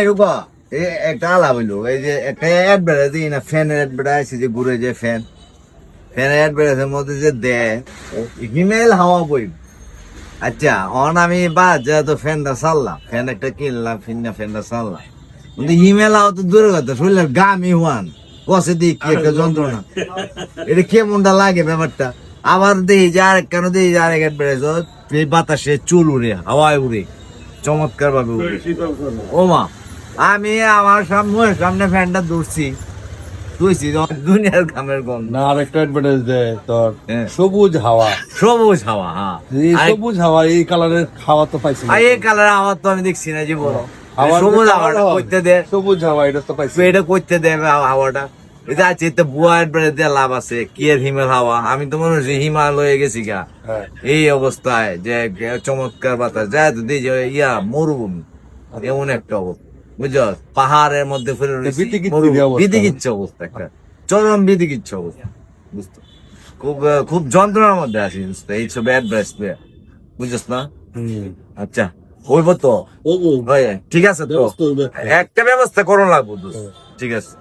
এরকম একটা আলাপ হইলো, এই যে একটা অ্যাডভার্টাইজ না, ফ্যানের অ্যাডভার্টাইজ যে ঘুরে যে ফ্যানের অ্যাডভার্টাইজের মধ্যে যে দেয় হিমেল হাওয়া বই। আচ্ছা অন আমি বা যেহেতু ফ্যানটা চাললাম, ফ্যান একটা কিনলাম, ফ্যানটা চাললাম, কিন্তু হিমেল হাওয়া তো দূরের কথা, শরীরের গামি হওয়ান কষে দিই কি একটা যন্ত্রণা, এটা কেমনটা লাগে ব্যাপারটা। আবার দেখি যে আরেক কেন দেখি যে আরেক অ্যাডভার্টাইজ, এই বাতাসে চুল উড়ে, হাওয়ায় উড়ে, চমৎকার ভাবে উড়ে। ও মা, আমি আমার সামনে ফ্যানটা ধরছি, ধুইছি, দুনিয়ার ঘামের গন্ধ। না আরেকটা অ্যাডভার্টাইজ দেয় তোর হ্যাঁ। সবুজ হাওয়া। সবুজ হাওয়া, হ্যাঁ এই সবুজ হাওয়া, এই কালারের হাওয়া তো পাইছি না। আর এই কালার আমার তো আমি দেখছি না জীবন। হাওয়ার সবুজ যে হাওয়াটা colour হয়, করতে দে, সবুজ হাওয়া এটা তো পাইছি। এটা করতে দেবে হাওয়াটা, এটা আছে তো বুয়া অ্যাডভার্টাইজ দিয়ে লাভ আছে কি এর হিমেল হাওয়া। আমি তো মনে হচ্ছে হিমালয়ে গেছি গা হ্যাঁ। এই অবস্থায়, যে চমৎকার বাতাস যায় তো দিই যে ইয়া মরুভূমি, এমন একটা অবস্থা বুঝছো, পাহাড়ের মধ্যে ফিরে রয়েছি, বিতিকিচ্ছিরি অবস্থা। বিধিকিচ্ছ অবস্থা, একটা চরম বিধিকিচ্ছ অবস্থা, বুঝতো। খুব যন্ত্রণার মধ্যে আছি বুঝতো, এইসব অ্যাডভাইস পেয়ে, বুঝছস না। আচ্ছা হইব তো, ঠিক আছে তো, একটা ব্যবস্থা করো লাগবো দোস্ত। ঠিক আছে।